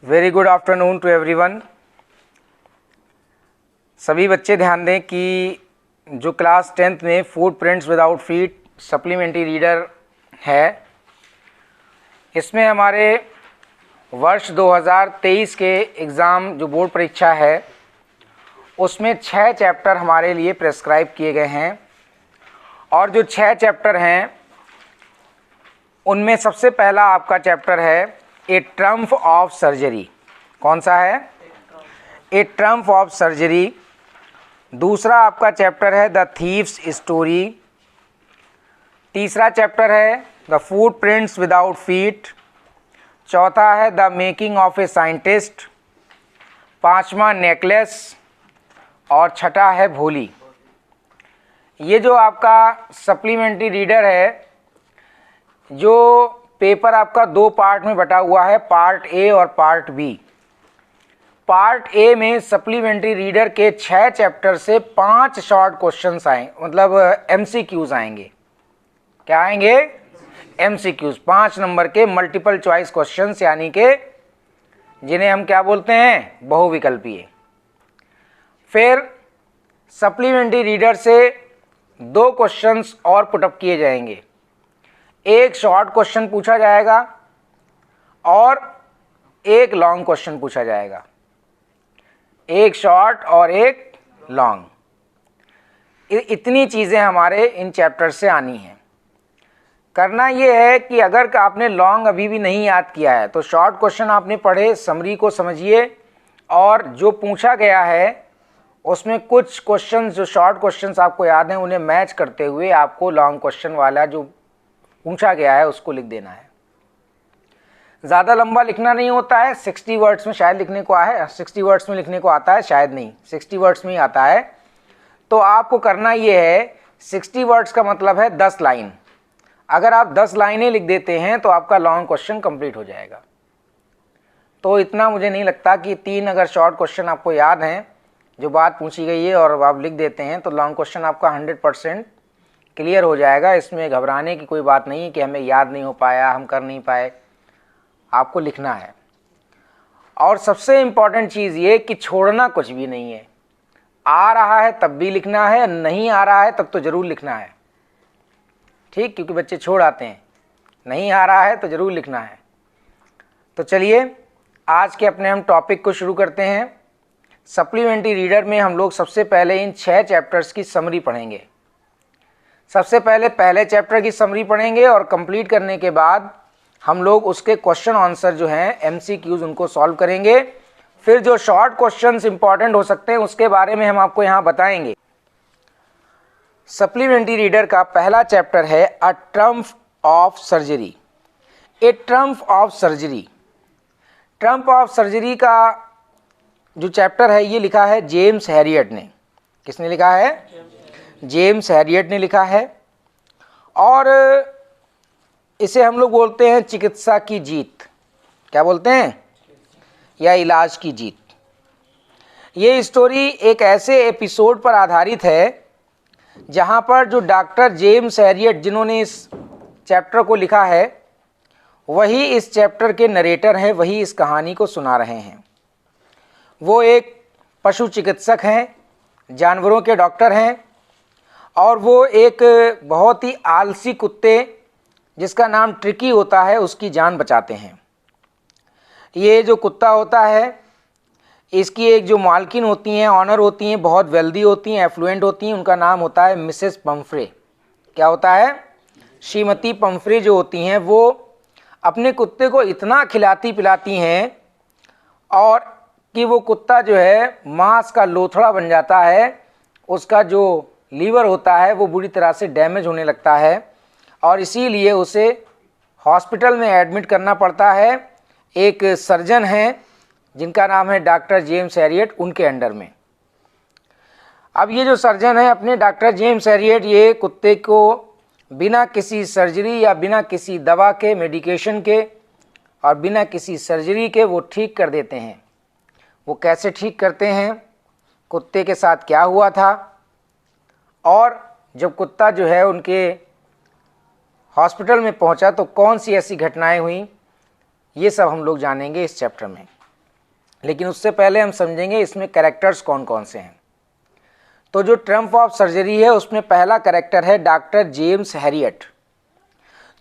Very good afternoon to everyone. सभी बच्चे ध्यान दें कि जो क्लास 10th में footprints without feet supplementary reader है, इसमें हमारे वर्ष 2023 के एग्ज़ाम जो बोर्ड परीक्षा है उसमें 6 चैप्टर हमारे लिए प्रेस्क्राइब किए गए हैं। और जो 6 चैप्टर हैं उनमें सबसे पहला आपका चैप्टर है ए ट्रम्प ऑफ सर्जरी। कौन सा है? ए ट्रम्प ऑफ सर्जरी। दूसरा आपका चैप्टर है द थीव्स स्टोरी। तीसरा चैप्टर है the food prints without feet. चौथा है the making of a scientist. पांचवा नेकलेस और छठा है भोली। ये जो आपका सप्लीमेंट्री रीडर है, जो पेपर आपका 2 पार्ट में बटा हुआ है, पार्ट ए और पार्ट बी। पार्ट ए में सप्लीमेंट्री रीडर के 6 चैप्टर से 5 शॉर्ट क्वेश्चंस आए, मतलब एमसीक्यूज आएंगे। क्या आएंगे? एमसीक्यूज, 5 नंबर के मल्टीपल चॉइस क्वेश्चंस, यानी कि जिन्हें हम क्या बोलते हैं? बहुविकल्पीय। फिर सप्लीमेंट्री रीडर से 2 क्वेश्चंस और पुटअप किए जाएंगे। एक शॉर्ट क्वेश्चन पूछा जाएगा और एक लॉन्ग क्वेश्चन पूछा जाएगा। एक शॉर्ट और एक लॉन्ग। इतनी चीज़ें हमारे इन चैप्टर से आनी हैं। करना ये है कि अगर आपने लॉन्ग अभी भी नहीं याद किया है तो शॉर्ट क्वेश्चन आपने पढ़े, समरी को समझिए, और जो पूछा गया है उसमें कुछ क्वेश्चंस, जो शॉर्ट क्वेश्चंस आपको याद हैं, उन्हें मैच करते हुए आपको लॉन्ग क्वेश्चन वाला जो पूछा गया है उसको लिख देना है। ज़्यादा लंबा लिखना नहीं होता है। 60 वर्ड्स में शायद लिखने को है, 60 वर्ड्स में लिखने को आता है, शायद नहीं, 60 वर्ड्स में ही आता है। तो आपको करना ये है, 60 वर्ड्स का मतलब है 10 लाइन। अगर आप 10 लाइनें लिख देते हैं तो आपका लॉन्ग क्वेश्चन कंप्लीट हो जाएगा। तो इतना मुझे नहीं लगता कि 3 अगर शॉर्ट क्वेश्चन आपको याद हैं, जो बात पूछी गई है, और आप लिख देते हैं तो लॉन्ग क्वेश्चन आपका 100% क्लियर हो जाएगा। इसमें घबराने की कोई बात नहीं है कि हमें याद नहीं हो पाया, हम कर नहीं पाए। आपको लिखना है। और सबसे इम्पॉर्टेंट चीज़ ये कि छोड़ना कुछ भी नहीं है। आ रहा है तब भी लिखना है, नहीं आ रहा है तब तो ज़रूर लिखना है। ठीक, क्योंकि बच्चे छोड़ आते हैं। नहीं आ रहा है तो ज़रूर लिखना है। तो चलिए आज के अपने हम टॉपिक को शुरू करते हैं। सप्लीमेंट्री रीडर में हम लोग सबसे पहले इन 6 चैप्टर्स की समरी पढ़ेंगे। सबसे पहले चैप्टर की समरी पढ़ेंगे और कंप्लीट करने के बाद हम लोग उसके क्वेश्चन आंसर जो हैं एमसीक्यूज, उनको सॉल्व करेंगे। फिर जो शॉर्ट क्वेश्चंस इंपॉर्टेंट हो सकते हैं उसके बारे में हम आपको यहाँ बताएंगे। सप्लीमेंट्री रीडर का पहला चैप्टर है a triumph of surgery. A triumph of surgery. Triumph of surgery का जो चैप्टर है ये लिखा है जेम्स हैरियट ने। किसने लिखा है? जेम्स हैरियट ने लिखा है। और इसे हम लोग बोलते हैं चिकित्सा की जीत। क्या बोलते हैं? या इलाज की जीत। ये स्टोरी एक ऐसे एपिसोड पर आधारित है जहां पर जो डॉक्टर जेम्स हैरियट, जिन्होंने इस चैप्टर को लिखा है, वही इस चैप्टर के नरेटर हैं, वही इस कहानी को सुना रहे हैं। वो एक पशु चिकित्सक हैं, जानवरों के डॉक्टर हैं, और वो एक बहुत ही आलसी कुत्ते, जिसका नाम ट्रिकी होता है, उसकी जान बचाते हैं। ये जो कुत्ता होता है, इसकी एक जो मालकिन होती हैं, ऑनर होती हैं, बहुत वेल्दी होती हैं, एफ्लुएंट होती हैं, उनका नाम होता है मिसेस पम्फ्रे। क्या होता है? श्रीमती पम्फ्रे जो होती हैं, वो अपने कुत्ते को इतना खिलाती पिलाती हैं और कि वो कुत्ता जो है मांस का लोथड़ा बन जाता है। उसका जो लीवर होता है वो बुरी तरह से डैमेज होने लगता है और इसीलिए उसे हॉस्पिटल में एडमिट करना पड़ता है। एक सर्जन हैं जिनका नाम है डॉक्टर जेम्स हैरियट, उनके अंडर में। अब ये जो सर्जन है, अपने डॉक्टर जेम्स हैरियट, ये कुत्ते को बिना किसी सर्जरी या बिना किसी दवा के, मेडिकेशन के और बिना किसी सर्जरी के वो ठीक कर देते हैं। वो कैसे ठीक करते हैं, कुत्ते के साथ क्या हुआ था, और जब कुत्ता जो है उनके हॉस्पिटल में पहुंचा तो कौन सी ऐसी घटनाएं हुई, ये सब हम लोग जानेंगे इस चैप्टर में। लेकिन उससे पहले हम समझेंगे इसमें कैरेक्टर्स कौन कौन से हैं। तो जो ट्रम्प ऑफ सर्जरी है उसमें पहला कैरेक्टर है डॉक्टर जेम्स हैरियट।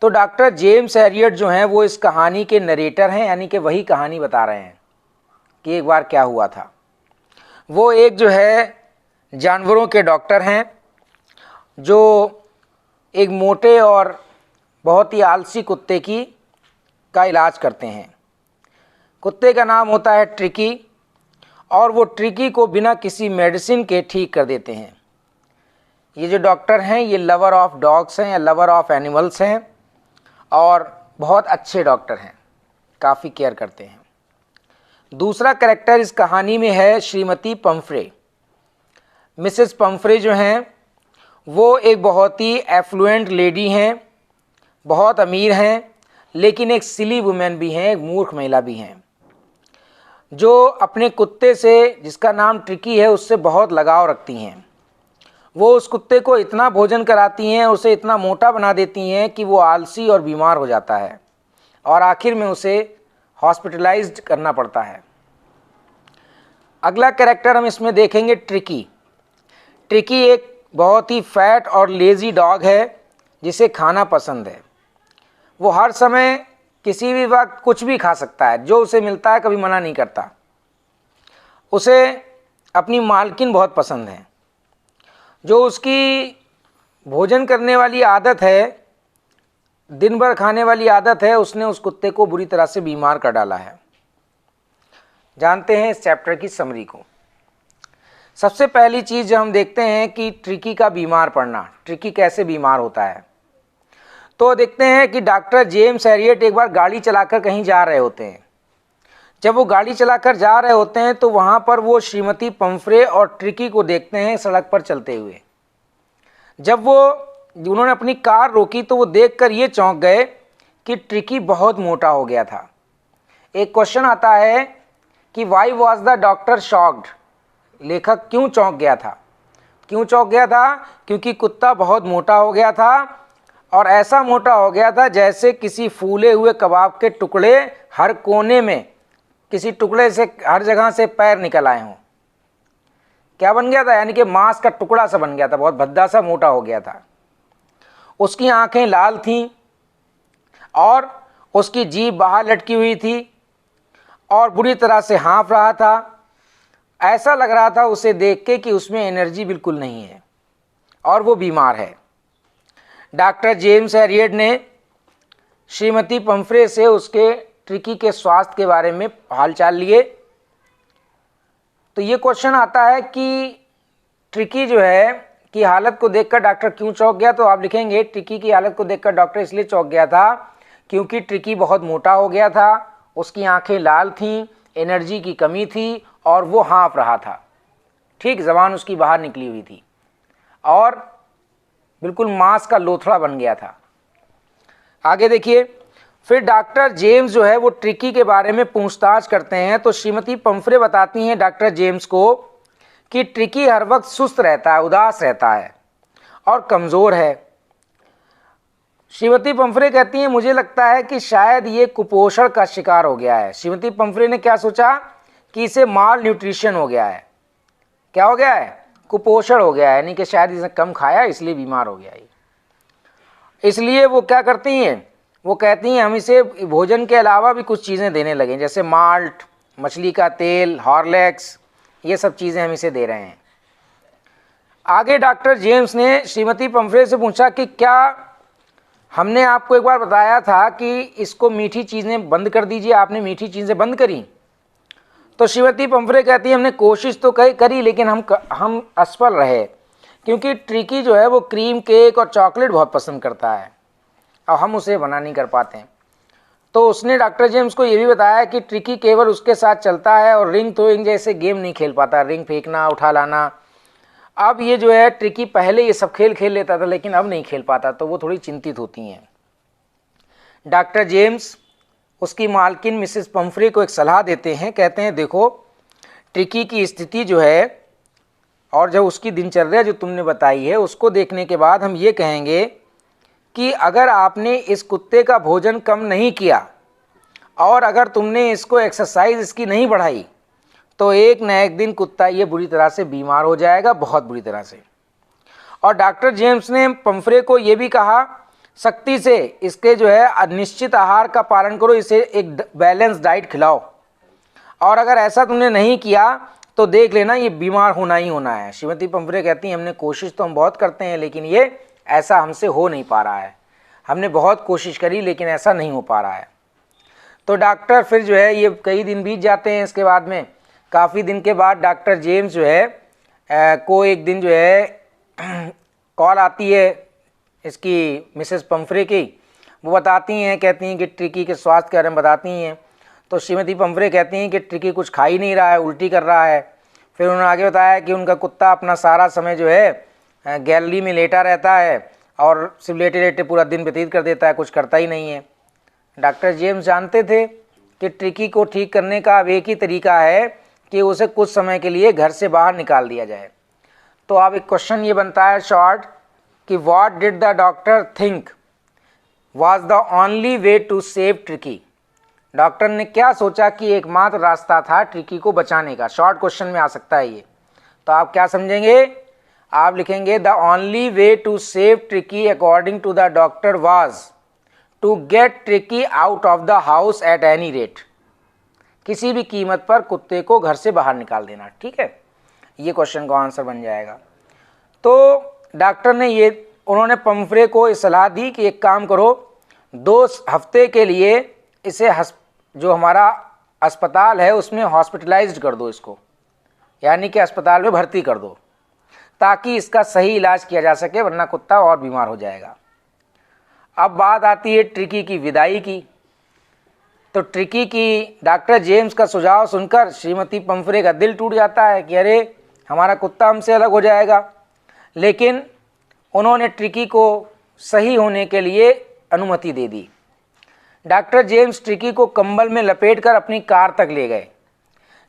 तो डॉक्टर जेम्स हैरियट जो हैं वो इस कहानी के नरेटर हैं, यानी कि वही कहानी बता रहे हैं कि एक बार क्या हुआ था। वो एक जो है जानवरों के डॉक्टर हैं जो एक मोटे और बहुत ही आलसी कुत्ते का इलाज करते हैं। कुत्ते का नाम होता है ट्रिकी और वो ट्रिकी को बिना किसी मेडिसिन के ठीक कर देते हैं। ये जो डॉक्टर हैं ये लवर ऑफ डॉग्स हैं या लवर ऑफ एनिमल्स हैं और बहुत अच्छे डॉक्टर हैं, काफ़ी केयर करते हैं। दूसरा कैरेक्टर इस कहानी में है श्रीमती पम्फ्रे। मिसेस पम्फ्रे जो हैं वो एक बहुत ही एफ्लुएंट लेडी हैं, बहुत अमीर हैं, लेकिन एक सिली वुमेन भी हैं, एक मूर्ख महिला भी हैं, जो अपने कुत्ते से जिसका नाम ट्रिकी है उससे बहुत लगाव रखती हैं। वो उस कुत्ते को इतना भोजन कराती हैं, उसे इतना मोटा बना देती हैं कि वो आलसी और बीमार हो जाता है और आखिर में उसे हॉस्पिटलाइज्ड करना पड़ता है। अगला कैरेक्टर हम इसमें देखेंगे ट्रिकी। ट्रिकी एक बहुत ही फैट और लेज़ी डॉग है जिसे खाना पसंद है। वो हर समय किसी भी वक्त कुछ भी खा सकता है, जो उसे मिलता है कभी मना नहीं करता। उसे अपनी मालकिन बहुत पसंद है। जो उसकी भोजन करने वाली आदत है, दिन भर खाने वाली आदत है, उसने उस कुत्ते को बुरी तरह से बीमार कर डाला है। जानते हैं इस चैप्टर की समरी को। सबसे पहली चीज़ जो हम देखते हैं कि ट्रिकी का बीमार पड़ना, ट्रिकी कैसे बीमार होता है। तो देखते हैं कि डॉक्टर जेम्स हैरियट एक बार गाड़ी चलाकर कहीं जा रहे होते हैं। जब वो गाड़ी चलाकर जा रहे होते हैं तो वहाँ पर वो श्रीमती पम्फ्रे और ट्रिकी को देखते हैं सड़क पर चलते हुए। जब उन्होंने अपनी कार रोकी तो वो देखकर ये चौंक गए कि ट्रिकी बहुत मोटा हो गया था। एक क्वेश्चन आता है कि why was the doctor shocked. लेखक क्यों चौंक गया था? क्यों चौंक गया था? क्योंकि कुत्ता बहुत मोटा हो गया था और ऐसा मोटा हो गया था जैसे किसी फूले हुए कबाब के टुकड़े हर कोने में, किसी टुकड़े से हर जगह से पैर निकल आए हों। क्या बन गया था? यानी कि मांस का टुकड़ा सा बन गया था, बहुत भद्दा सा मोटा हो गया था। उसकी आंखें लाल थीं और उसकी जीभ बाहर लटकी हुई थी और बुरी तरह से हाँफ रहा था। ऐसा लग रहा था उसे देख के कि उसमें एनर्जी बिल्कुल नहीं है और वो बीमार है। डॉक्टर जेम्स हैरियट ने श्रीमती पम्फ्रे से उसके ट्रिकी के स्वास्थ्य के बारे में हालचाल लिए। तो ये क्वेश्चन आता है कि ट्रिकी जो है की हालत को देखकर डॉक्टर क्यों चौंक गया। तो आप लिखेंगे ट्रिकी की हालत को देखकर डॉक्टर इसलिए चौंक गया था क्योंकि ट्रिकी बहुत मोटा हो गया था, उसकी आंखें लाल थीं, एनर्जी की कमी थी और वो हाँफ रहा था। ठीक, ज़बान उसकी बाहर निकली हुई थी और बिल्कुल मांस का लोथड़ा बन गया था। आगे देखिए, फिर डॉक्टर जेम्स जो है वो ट्रिकी के बारे में पूछताछ करते हैं। तो श्रीमती पम्फ्रे बताती हैं डॉक्टर जेम्स को कि ट्रिकी हर वक्त सुस्त रहता है, उदास रहता है और कमज़ोर है। श्रीमती पम्फ्रे कहती हैं मुझे लगता है कि शायद ये कुपोषण का शिकार हो गया है। श्रीमती पम्फ्रे ने क्या सोचा कि इसे माल न्यूट्रिशन हो गया है। क्या हो गया है? कुपोषण हो गया है, यानी कि शायद इसने कम खाया इसलिए बीमार हो गया है। इसलिए वो क्या करती हैं, वो कहती हैं हम इसे भोजन के अलावा भी कुछ चीज़ें देने लगें, जैसे माल्ट, मछली का तेल, हॉर्लिक्स, ये सब चीज़ें हम इसे दे रहे हैं। आगे डॉक्टर जेम्स ने श्रीमती पम्फ्रे से पूछा कि क्या हमने आपको एक बार बताया था कि इसको मीठी चीज़ें बंद कर दीजिए, आपने मीठी चीज़ें बंद करी? तो श्रीमती पम्फ्रे कहती है हमने कोशिश तो करी लेकिन हम असफल रहे, क्योंकि ट्रिकी जो है वो क्रीम केक और चॉकलेट बहुत पसंद करता है और हम उसे बना नहीं कर पाते हैं। तो उसने डॉक्टर जेम्स को ये भी बताया कि ट्रिकी केवल उसके साथ चलता है और रिंग थ्रोइंग जैसे गेम नहीं खेल पाता, रिंग फेंकना, उठा लाना। अब ये जो है ट्रिकी पहले ये सब खेल लेता था लेकिन अब नहीं खेल पाता, तो वो थोड़ी चिंतित होती हैं। डॉक्टर जेम्स उसकी मालकिन मिसेस पम्फ्रे को एक सलाह देते हैं, कहते हैं देखो ट्रिकी की स्थिति जो है और जो उसकी दिनचर्या जो तुमने बताई है उसको देखने के बाद हम ये कहेंगे कि अगर आपने इस कुत्ते का भोजन कम नहीं किया और अगर तुमने इसको एक्सरसाइज इसकी नहीं बढ़ाई तो एक न एक दिन कुत्ता ये बुरी तरह से बीमार हो जाएगा, बहुत बुरी तरह से। और डॉक्टर जेम्स ने पंफ्रे को ये भी कहा सख्ती से, इसके जो है निश्चित आहार का पालन करो, इसे एक बैलेंस डाइट खिलाओ, और अगर ऐसा तुमने नहीं किया तो देख लेना ये बीमार होना ही होना है। श्रीमती पंफ्रे कहती हैं हमने कोशिश तो हम बहुत करते हैं, लेकिन ये ऐसा हमसे हो नहीं पा रहा है, हमने बहुत कोशिश करी लेकिन ऐसा नहीं हो पा रहा है। तो डॉक्टर फिर जो है ये कई दिन बीत जाते हैं। इसके बाद में काफ़ी दिन के बाद डॉक्टर जेम्स जो है को एक दिन जो है कॉल आती है इसकी मिसेस पंफ्रे की। वो बताती हैं, कहती हैं कि ट्रिकी के स्वास्थ्य के बारे में बताती हैं। तो श्रीमती पंफ्रे कहती हैं कि ट्रिकी कुछ खा ही नहीं रहा है, उल्टी कर रहा है। फिर उन्होंने आगे बताया कि उनका कुत्ता अपना सारा समय जो है गैलरी में लेटा रहता है और सिर्फ लेटे लेटे पूरा दिन व्यतीत कर देता है, कुछ करता ही नहीं है। डॉक्टर जेम्स जानते थे कि ट्रिकी को ठीक करने का अब एक ही तरीका है कि उसे कुछ समय के लिए घर से बाहर निकाल दिया जाए। तो अब एक क्वेश्चन ये बनता है शॉर्ट कि what did the doctor think was the only way to save Tricki. Doctor ने क्या सोचा कि एकमात्र रास्ता था ट्रिकी को बचाने का। शॉर्ट क्वेश्चन में आ सकता है ये। तो आप क्या समझेंगे, आप लिखेंगे the only way to save Tricki according to the doctor was to get Tricki out of the house at any rate. किसी भी कीमत पर कुत्ते को घर से बाहर निकाल देना। ठीक है, ये क्वेश्चन का आंसर बन जाएगा। तो डॉक्टर ने उन्होंने पंफ्रे को सलाह दी कि एक काम करो, 2 हफ्ते के लिए इसे जो हमारा अस्पताल है उसमें हॉस्पिटलाइज्ड कर दो इसको, यानी कि अस्पताल में भर्ती कर दो, ताकि इसका सही इलाज किया जा सके, वरना कुत्ता और बीमार हो जाएगा। अब बात आती है ट्रिकी की विदाई की। तो ट्रिकी की डॉक्टर जेम्स का सुझाव सुनकर श्रीमती पंफ्रे का दिल टूट जाता है कि अरे हमारा कुत्ता हमसे अलग हो जाएगा। लेकिन उन्होंने ट्रिकी को सही होने के लिए अनुमति दे दी। डॉक्टर जेम्स ट्रिकी को कंबल में लपेटकर अपनी कार तक ले गए।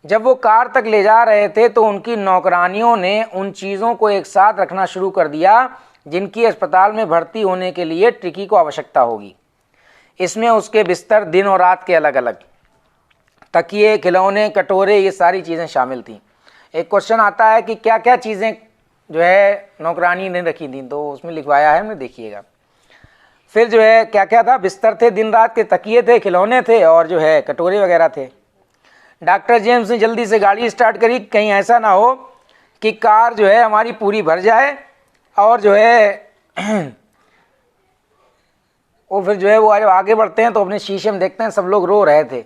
जब वो कार तक ले जा रहे थे तो उनकी नौकरानियों ने उन चीज़ों को एक साथ रखना शुरू कर दिया जिनकी अस्पताल में भर्ती होने के लिए ट्रिकी को आवश्यकता होगी। इसमें उसके बिस्तर दिन और रात के अलग अलग, तकिए, खिलौने, कटोरे, ये सारी चीज़ें शामिल थीं। एक क्वेश्चन आता है कि क्या क्या चीज़ें जो है नौकरानी ने रखी थी, तो उसमें लिखवाया है, हमने देखिएगा। फिर जो है क्या क्या था, बिस्तर थे, दिन रात के तकिए थे, खिलौने थे और जो है कटोरे वगैरह थे। डॉक्टर जेम्स ने जल्दी से गाड़ी स्टार्ट करी, कहीं ऐसा ना हो कि कार जो है हमारी पूरी भर जाए और जो है वो फिर जो है वो आगे बढ़ते हैं तो अपने शीशे में देखते हैं सब लोग रो रहे थे,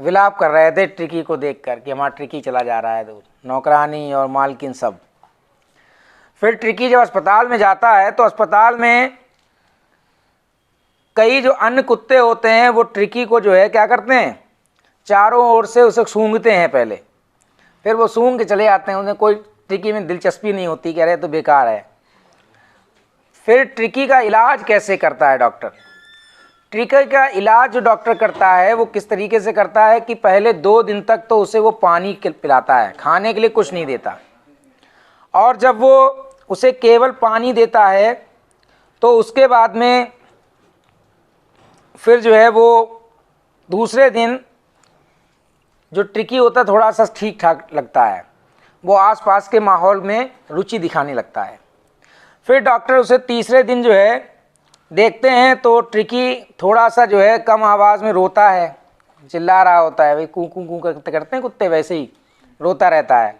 विलाप कर रहे थे ट्रिकी को देखकर कि हमारा ट्रिकी चला जा रहा है दूर, नौकरानी और मालकिन सब। फिर ट्रिकी जब अस्पताल में जाता है तो अस्पताल में कई जो अन्य कुत्ते होते हैं वो ट्रिकी को जो है क्या करते हैं, चारों ओर से उसे सूंघते हैं पहले, फिर वो सूंघ के चले आते हैं, उन्हें कोई ट्रिकी में दिलचस्पी नहीं होती, कह रहे तो बेकार है। फिर ट्रिकी का इलाज कैसे करता है डॉक्टर? ट्रिकी का इलाज जो डॉक्टर करता है वो किस तरीके से करता है कि पहले 2 दिन तक तो उसे वो पानी पिलाता है, खाने के लिए कुछ नहीं देता, और जब वो उसे केवल पानी देता है तो उसके बाद में फिर जो है वो दूसरे दिन जो ट्रिकी होता है थोड़ा सा ठीक ठाक लगता है, वो आसपास के माहौल में रुचि दिखाने लगता है। फिर डॉक्टर उसे तीसरे दिन जो है देखते हैं तो ट्रिकी थोड़ा सा जो है कम आवाज़ में रोता है, चिल्ला रहा होता है, भाई कू कू कू करते हैं कुत्ते वैसे ही रोता रहता है।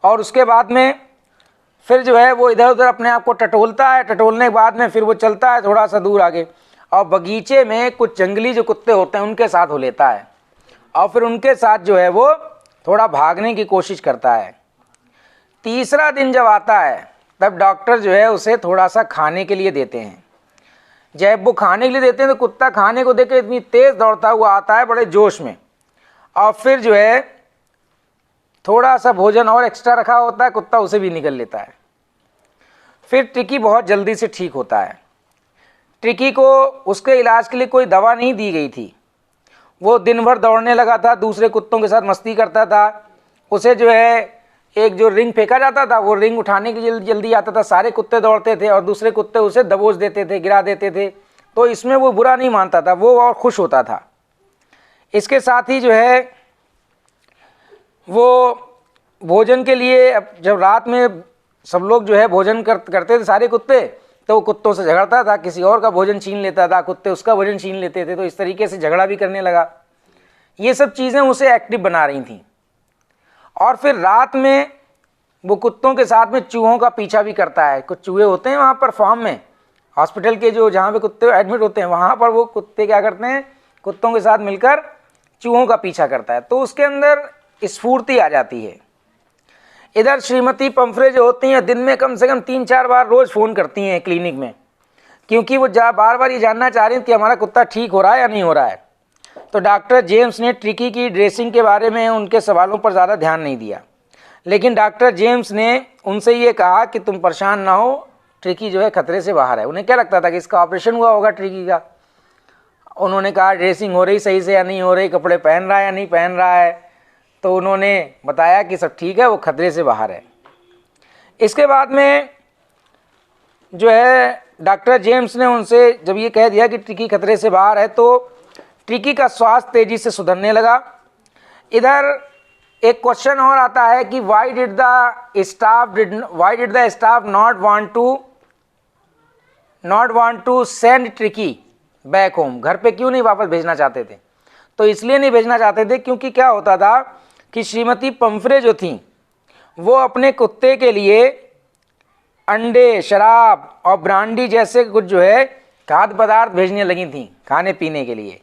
और उसके बाद में फिर जो है वो इधर उधर अपने आप को टटोलता है, टटोलने के बाद में फिर वो चलता है थोड़ा सा दूर आगे और बगीचे में कुछ जंगली जो कुत्ते होते हैं उनके साथ हो लेता है और फिर उनके साथ जो है वो थोड़ा भागने की कोशिश करता है। तीसरा दिन जब आता है तब डॉक्टर जो है उसे थोड़ा सा खाने के लिए देते हैं। जब वो खाने के लिए देते हैं तो कुत्ता खाने को देकर इतनी तेज़ दौड़ता हुआ आता है बड़े जोश में, और फिर जो है थोड़ा सा भोजन और एक्स्ट्रा रखा होता है, कुत्ता उसे भी निगल लेता है। फिर ट्रिकी बहुत जल्दी से ठीक होता है। ट्रिकी को उसके इलाज के लिए कोई दवा नहीं दी गई थी, वो दिन भर दौड़ने लगा था, दूसरे कुत्तों के साथ मस्ती करता था। उसे जो है एक जो रिंग फेंका जाता था वो रिंग उठाने के लिए जल्दी आता था, सारे कुत्ते दौड़ते थे और दूसरे कुत्ते उसे दबोच देते थे, गिरा देते थे, तो इसमें वो बुरा नहीं मानता था, वो और खुश होता था। इसके साथ ही जो है वो भोजन के लिए अब जब रात में सब लोग जो है भोजन करते थे सारे कुत्ते, तो वो कुत्तों से झगड़ता था, किसी और का भोजन छीन लेता था, कुत्ते उसका भोजन छीन लेते थे, तो इस तरीके से झगड़ा भी करने लगा। ये सब चीज़ें उसे एक्टिव बना रही थी। और फिर रात में वो कुत्तों के साथ में चूहों का पीछा भी करता है। कुछ चूहे होते हैं वहाँ पर फार्म में, हॉस्पिटल के जो जहाँ पे कुत्ते एडमिट होते हैं वहाँ पर वो कुत्ते क्या करते हैं, कुत्तों के साथ मिलकर चूहों का पीछा करता है। तो उसके अंदर स्फूर्ति आ जाती है। इधर श्रीमती पंफरे जो होती हैं दिन में कम से कम 3-4 बार रोज़ फ़ोन करती हैं क्लिनिक में, क्योंकि वो बार बार ये जानना चाह रही हैं कि हमारा कुत्ता ठीक हो रहा है या नहीं हो रहा है। तो डॉक्टर जेम्स ने ट्रिकी की ड्रेसिंग के बारे में उनके सवालों पर ज़्यादा ध्यान नहीं दिया, लेकिन डॉक्टर जेम्स ने उनसे ये कहा कि तुम परेशान ना हो, ट्रिकी जो है खतरे से बाहर है। उन्हें क्या लगता था कि इसका ऑपरेशन हुआ होगा ट्रिकी का। उन्होंने कहा ड्रेसिंग हो रही सही से या नहीं हो रही, कपड़े पहन रहा है या नहीं पहन रहा है, तो उन्होंने बताया कि सब ठीक है, वो खतरे से बाहर है। इसके बाद में जो है डॉक्टर जेम्स ने उनसे जब ये कह दिया कि ट्रिकी खतरे से बाहर है, तो ट्रिकी का स्वास्थ्य तेज़ी से सुधरने लगा। इधर एक क्वेश्चन और आता है कि why did the staff not want to send Tricki back home. घर पे क्यों नहीं वापस भेजना चाहते थे? तो इसलिए नहीं भेजना चाहते थे क्योंकि क्या होता था कि श्रीमती पंफरे जो थी वो अपने कुत्ते के लिए अंडे, शराब और ब्रांडी जैसे कुछ जो है खाद्य पदार्थ भेजने लगी थी खाने पीने के लिए,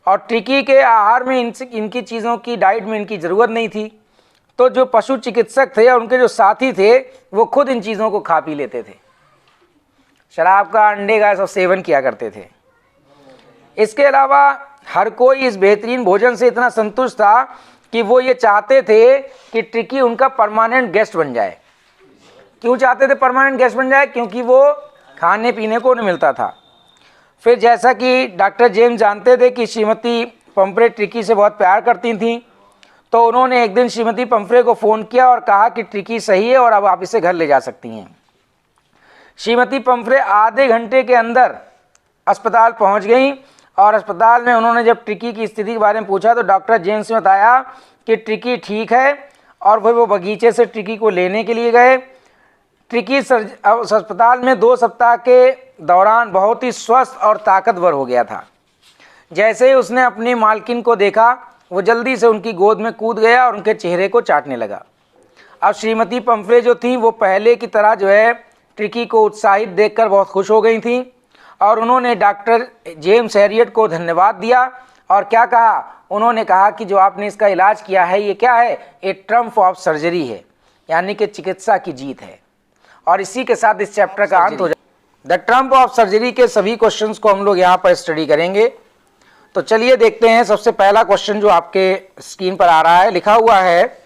और ट्रिकी के आहार में इनकी चीज़ों की डाइट में इनकी ज़रूरत नहीं थी। तो जो पशु चिकित्सक थे और उनके जो साथी थे वो खुद इन चीज़ों को खा पी लेते थे, शराब का, अंडे का सब सेवन किया करते थे। इसके अलावा हर कोई इस बेहतरीन भोजन से इतना संतुष्ट था कि वो ये चाहते थे कि ट्रिकी उनका परमानेंट गेस्ट बन जाए। क्यों चाहते थे परमानेंट गेस्ट बन जाए? क्योंकि वो खाने पीने को नहीं मिलता था। फिर जैसा कि डॉक्टर जेम्स जानते थे कि श्रीमती पंफरे ट्रिकी से बहुत प्यार करती थीं, तो उन्होंने एक दिन श्रीमती पंफरे को फ़ोन किया और कहा कि ट्रिकी सही है और अब आप इसे घर ले जा सकती हैं। श्रीमती पंफरे आधे घंटे के अंदर अस्पताल पहुंच गईं और अस्पताल में उन्होंने जब ट्रिकी की स्थिति के बारे में पूछा तो डॉक्टर जेम्स ने बताया कि ट्रिकी ठीक है, और फिर वो बगीचे से ट्रिकी को लेने के लिए गए। ट्रिकी अस्पताल में 2 सप्ताह के दौरान बहुत ही स्वस्थ और ताकतवर हो गया था। जैसे ही उसने अपनी मालकिन को देखा वो जल्दी से उनकी गोद में कूद गया और उनके चेहरे को चाटने लगा। अब श्रीमती पंफरे जो थी वो पहले की तरह जो है ट्रिकी को उत्साहित देखकर बहुत खुश हो गई थी, और उन्होंने डॉक्टर जेम्स हैरियट को धन्यवाद दिया। और क्या कहा? उन्होंने कहा कि जो आपने इसका इलाज किया है ये क्या है? ए ट्रम्प ऑफ सर्जरी है, यानी कि चिकित्सा की जीत है। और इसी के साथ इस चैप्टर का अंत हो जाए। द ट्रम्प ऑफ सर्जरी के सभी क्वेश्चंस को हम लोग यहाँ पर स्टडी करेंगे। तो चलिए देखते हैं। सबसे पहला क्वेश्चन जो आपके स्क्रीन पर आ रहा है, लिखा हुआ है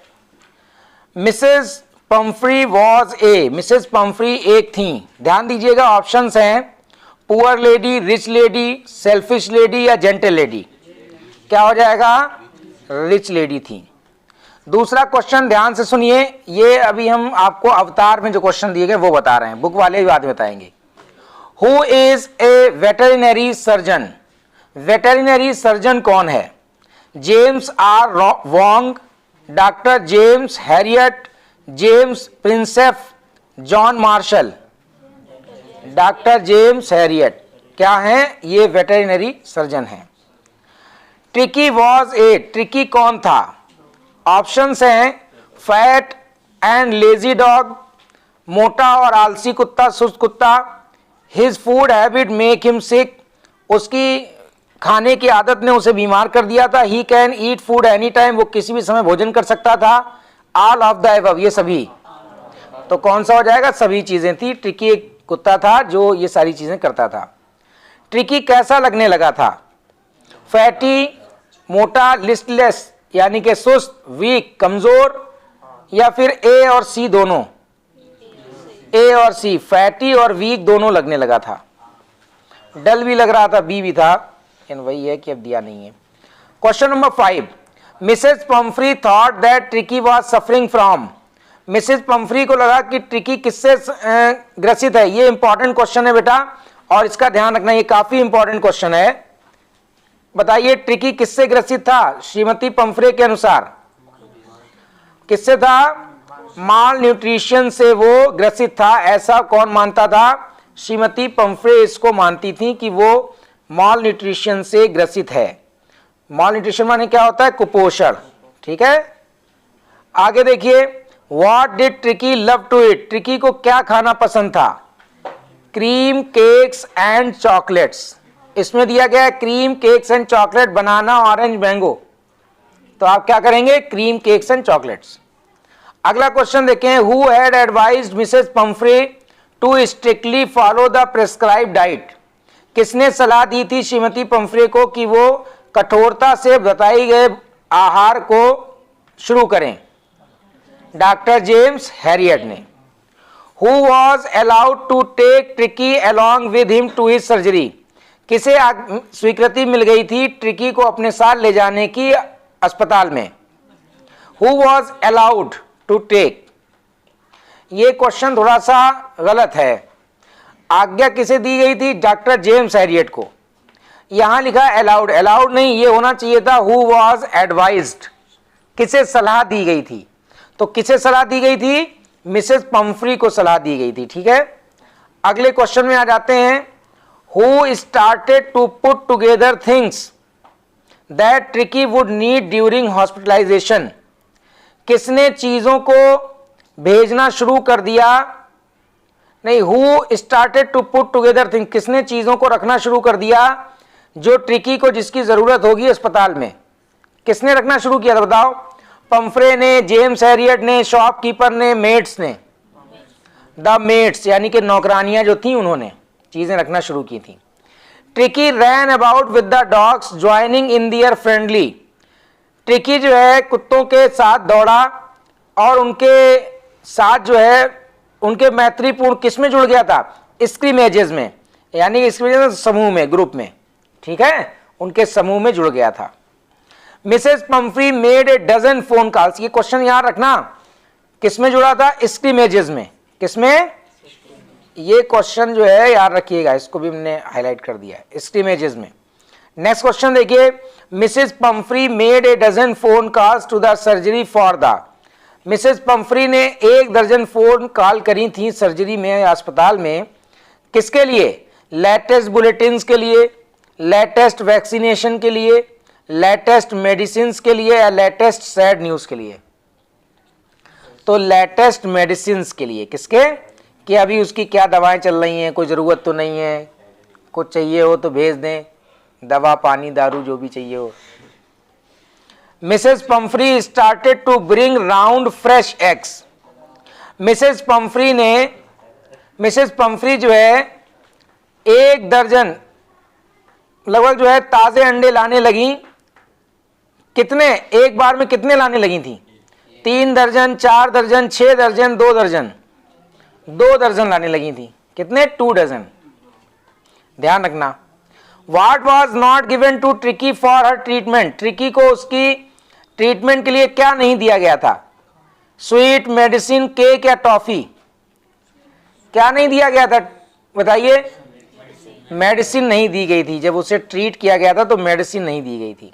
मिसेस पंफरी वॉज ए। मिसेस पंफरी एक थी। ध्यान दीजिएगा, ऑप्शंस हैं poor lady, rich lady, selfish lady या जेंटल लेडी। क्या हो जाएगा? रिच लेडी थी। दूसरा क्वेश्चन ध्यान से सुनिए, ये अभी हम आपको अवतार में जो क्वेश्चन दिए गए वो बता रहे हैं, बुक वाले भी बाद में बताएंगे। Who is a veterinary surgeon? Veterinary surgeon कौन है? James R Wong, doctor James Herriot, James Prinsep, John Marshall. Doctor James Herriot क्या हैं? ये वेटरिनरी सर्जन हैं। Tricki was a. ट्रिकी कौन था? ऑप्शंस हैं फैट एंड लेजी डॉग, मोटा और आलसी कुत्ता, सुस्त कुत्ता। His food habit make him sick, उसकी खाने की आदत ने उसे बीमार कर दिया था। He can eat food any time, वो किसी भी समय भोजन कर सकता था। ऑल ऑफ द अबव, ये सभी। तो कौन सा हो जाएगा? सभी चीजें थी। ट्रिकी एक कुत्ता था जो ये सारी चीजें करता था। ट्रिकी कैसा लगने लगा था? फैटी, मोटा, लिस्टलेस यानी कि सुस्त, वीक कमजोर, या फिर ए और सी दोनों? ए और सी, फैटी और वीक दोनों लगने लगा था। डल भी लग रहा था, बी भी था, लेकिन वही है कि अब दिया नहीं है। Question number 5, Mrs Pumphrey thought that Tricki was suffering from. Mrs Pumphrey को लगा कि ट्रिकी किससे ग्रसित है। ये इंपॉर्टेंट क्वेश्चन है बेटा, और इसका ध्यान रखना, ये काफी इंपॉर्टेंट क्वेश्चन है। बताइए ट्रिकी किससे ग्रसित था श्रीमती पंफरे के अनुसार? किससे था? माल न्यूट्रिशन से वो ग्रसित था। ऐसा कौन मानता था? श्रीमती पंफ्रे इसको मानती थी कि वो माल न्यूट्रिशन से ग्रसित है। माल न्यूट्रिशन माने क्या होता है? कुपोषण। ठीक है, आगे देखिए, what did Tricki love to eat? Tricki को क्या खाना पसंद था? Cream, cakes and chocolates. इसमें दिया गया है cream, cakes and chocolate, banana, orange, mango. तो आप क्या करेंगे? Cream, cakes and chocolates. अगला क्वेश्चन देखें, who had advised Mrs Pumphrey to strictly follow the prescribed diet? किसने सलाह दी थी श्रीमती पंफ्रे को कि वो कठोरता से बताए गए आहार को शुरू करें? डॉक्टर जेम्स हैरियट ने। Who was allowed to take Tricki along with him to his surgery? किसे स्वीकृति मिल गई थी ट्रिकी को अपने साथ ले जाने की अस्पताल में? Who was allowed to take? ये क्वेश्चन थोड़ा सा गलत है। आज्ञा किसे दी गई थी? डॉक्टर जेम्स हैरियट को। यहां लिखा अलाउड, अलाउड नहीं, ये होना चाहिए था हु वॉज एडवाइज्ड। किसे सलाह दी गई थी? तो किसे सलाह दी गई थी? मिसेस पंफ्री को सलाह दी गई थी। ठीक है, अगले क्वेश्चन में आ जाते हैं, who started to put together things that Tricki would need during hospitalisation? किसने चीजों को भेजना शुरू कर दिया? नहीं, who started to put together thing, किसने चीजों को रखना शुरू कर दिया जो ट्रिकी को जिसकी जरूरत होगी अस्पताल में? किसने रखना शुरू किया था बताओ? पंफ्रे ने, जेम्स हैरियट ने, शॉपकीपर ने, मेड्स ने? द मेड्स यानी कि नौकरानियां जो थी उन्होंने चीजें रखना शुरू की थी। Tricki ran about with the dogs joining in their friendly. Tricki जो है कुत्तों के साथ दौड़ा और उनके साथ जो है उनके मैत्रीपूर्ण किसमें जुड़ गया था? स्क्रीमेजेस में, यानी स्क्रीमेजेस समूह में, ग्रुप में। ठीक है, उनके समूह में जुड़ गया था। Mrs Pumphrey made a dozen phone calls. ये क्वेश्चन याद रखना, किसमें जुड़ा था? स्क्रीमेजेस में। किसमें? ये क्वेश्चन जो है याद रखिएगा, इसको भी हमने हाईलाइट कर दिया है, स्क्रीमेजेस में। नेक्स्ट क्वेश्चन देखिए, Mrs Pumphrey made a dozen phone calls to the surgery for the. Mrs Pumphrey ने 1 दर्जन फोन कॉल करी थी सर्जरी में, अस्पताल में। किसके लिए? लेटेस्ट बुलेटिन्स के लिए, लेटेस्ट वैक्सीनेशन के लिए, लेटेस्ट मेडिसिन के लिए, या लेटेस्ट सैड न्यूज के लिए? तो लेटेस्ट मेडिसिन के लिए। किसके? कि अभी उसकी क्या दवाएं चल रही हैं, कोई ज़रूरत तो नहीं है, कुछ चाहिए हो तो भेज दें, दवा, पानी, दारू, जो भी चाहिए हो। Mrs Pumphrey started to bring round fresh eggs. Mrs Pumphrey जो है 1 दर्जन लगभग जो है ताजे अंडे लाने लगी। कितने? एक बार में कितने लाने लगी थी? 3 दर्जन, 4 दर्जन, 6 दर्जन, 2 दर्जन? 2 दर्जन लाने लगी थी। कितने? 2 डजन। ध्यान रखना। What was not given to tricky for her treatment? Tricky को उसकी ट्रीटमेंट के लिए क्या नहीं दिया गया था? स्वीट, मेडिसिन, केक या टॉफी? क्या नहीं दिया गया था बताइए? मेडिसिन नहीं दी गई थी। जब उसे ट्रीट किया गया था तो मेडिसिन नहीं दी गई थी।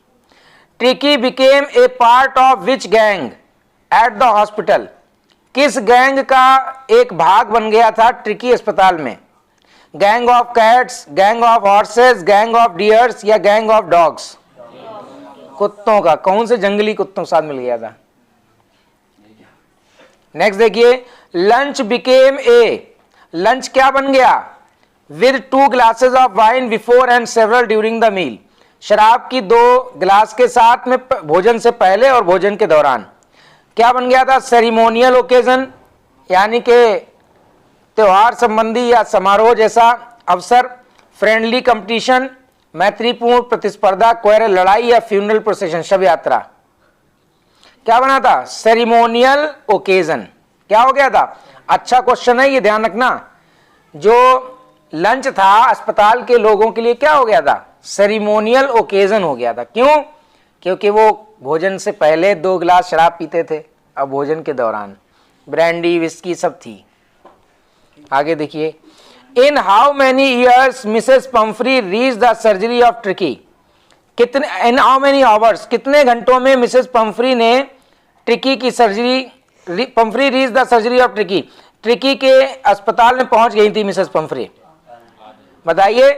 Tricky became a part of which gang at the hospital? किस गैंग का एक भाग बन गया था ट्रिकी अस्पताल में? Gang of cats, gang of horses, gang of dears या गैंग ऑफ डॉग्स? कुत्तों का। कौन से जंगली कुत्तों के साथ मिल गया था? नेक्स्ट देखिए, लंच बिकेम ए, लंच क्या बन गया? With 2 glasses of wine before and several during the meal. शराब की 2 गिलास के साथ में भोजन से पहले और भोजन के दौरान। क्या बन गया था? सेरिमोनियल ओकेजन, यानी कि त्योहार संबंधी या समारोह जैसा अवसर। फ्रेंडली कंपटीशन, मैत्रीपूर्ण प्रतिस्पर्धा, क्वेरल, लड़ाई या फ्यूनरल प्रोसेशन, शव यात्रा? क्या बना था? Ceremonial occasion. क्या हो गया था? अच्छा क्वेश्चन है, ये ध्यान रखना। जो लंच था अस्पताल के लोगों के लिए क्या हो गया था? सेरिमोनियल ओकेजन हो गया था। क्यों? क्योंकि वो भोजन से पहले 2 गिलास शराब पीते थे, अब भोजन के दौरान ब्रांडी, विस्की सब थी। आगे देखिए, in how many years Mrs Pomfrey reach the surgery of tricky? कितने, इन हाउ मेनी आवर्स, कितने घंटों में मिसेस पंफ्री ने ट्रिकी की surgery, Pomfrey reach the surgery of tricky, tricky के अस्पताल में पहुंच गई थी मिसेस पंफ्री, बताइए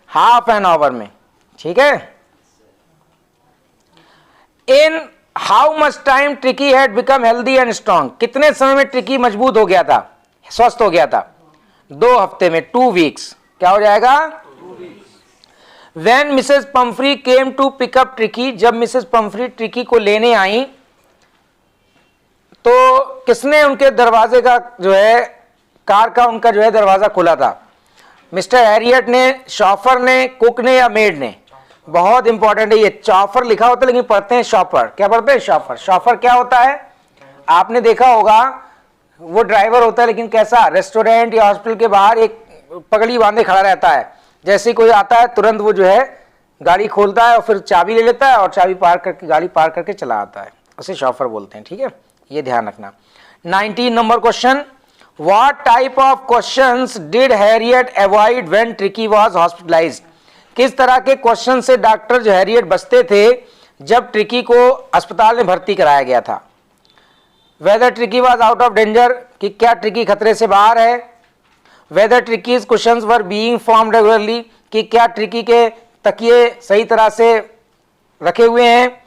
हाफ एन आवर में, ठीक है। In how much time tricky had become healthy and strong, कितने समय में ट्रिकी मजबूत हो गया था, स्वस्थ हो गया था, 2 हफ्ते में, 2 वीक्स, क्या हो जाएगा। When Mrs Pumphrey came to pick up Tricki, जब मिसेस पंफ्री ट्रिकी को लेने आई तो किसने उनके दरवाजे का जो है, कार का उनका जो है दरवाजा खुला था, मिस्टर हैरियट ने, शॉफर ने, कुक ने या मेड ने। बहुत इंपॉर्टेंट है, ये चॉफर लिखा होता है लेकिन पढ़ते हैं शॉफर, क्या पढ़ते हैं शॉफर। शॉफर क्या होता है, आपने देखा होगा, वो ड्राइवर होता है लेकिन कैसा, रेस्टोरेंट या हॉस्पिटल के बाहर एक पगड़ी बांधे खड़ा रहता है, जैसे कोई आता है तुरंत वो जो है गाड़ी खोलता है और फिर चाबी ले लेता है और चाबी पार करके, गाड़ी पार करके चला आता है, उसे शॉफर बोलते हैं, ठीक है, ये ध्यान रखना। 19 number question, what type of questions did Harriet avoid when tricky was hospitalised, किस तरह के क्वेश्चन से डॉक्टर जो हैरियट बचते थे जब ट्रिकी को अस्पताल में भर्ती कराया गया था। Whether Tricki was out of danger, कि क्या ट्रिकी खतरे से बाहर है। Whether Tricki's questions were being formed regularly, कि क्या ट्रिकी के तकिए सही तरह से रखे हुए हैं।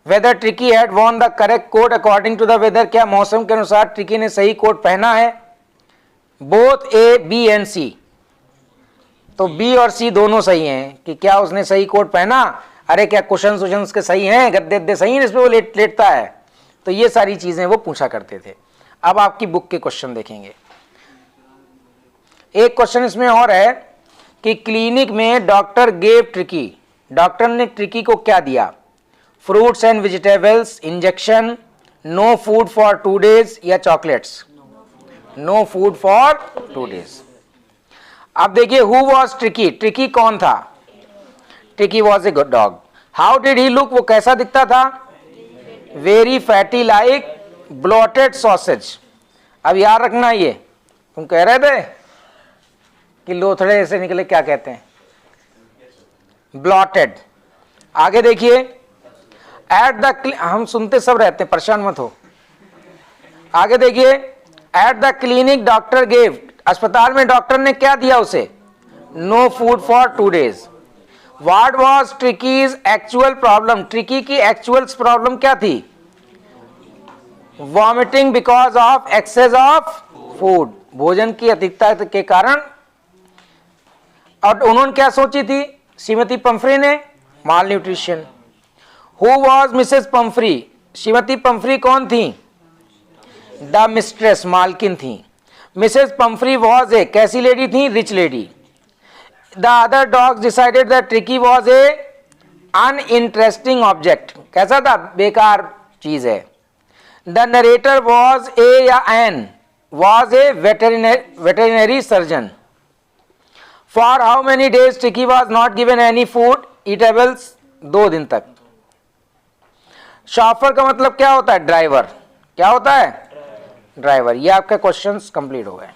Whether Tricki had worn the correct coat according to the weather, क्या मौसम के अनुसार ट्रिकी ने सही कोट पहना है। बोथ ए, बी एंड सी, तो बी और सी दोनों सही हैं, कि क्या उसने सही कोट पहना, अरे क्या क्वेश्चन के सही हैं, गद्दे सही हैं, इस पे वो लेटता है, तो ये सारी चीजें वो पूछा करते थे। अब आपकी बुक के क्वेश्चन देखेंगे। एक क्वेश्चन इसमें और है कि क्लिनिक में डॉक्टर गेव ट्रिकी, डॉक्टर ने ट्रिकी को क्या दिया, fruits and vegetables, injection, no food for 2 days या chocolates, no food for 2 days। अब देखिए हु वॉज ट्रिकी, ट्रिकी कौन था, tricky was a good dog. How did he look, वो कैसा दिखता था, very fatty like bloated sausage. अब याद रखना, ये तुम कह रहे थे कि लोथड़े से निकले, क्या कहते हैं, ब्लॉटेड। आगे देखिए, एट द, हम सुनते सब रहते हैं, परेशान मत हो। आगे देखिए, at the clinic doctor gave, अस्पताल में डॉक्टर ने क्या दिया उसे, no food for 2 days। What was Tricki's actual problem, Tricki की एक्चुअल प्रॉब्लम क्या थी, vomiting because of excess of food, भोजन की अधिकता के कारण। और उन्होंने क्या सोची थी श्रीमती पंफ्री ने, malnutrition. Who was Mrs Pumphrey, श्रीमती पंफ्री कौन थी, द मिस्ट्रेस, मालकिन थी। मिसेस पंफ्री वॉज ए, कैसी लेडी थी, rich lady. The other dogs decided that tricky was A uninteresting object, कैसा था, बेकार चीज है। द नरेटर वॉज ए या an, was a veterinary surgeon. For how many days Tricki was not given any food eatables, 2 दिन तक। Chauffeur का मतलब क्या होता है, ड्राइवर, क्या होता है, ड्राइवर। ये आपके क्वेश्चंस कंप्लीट हो गए।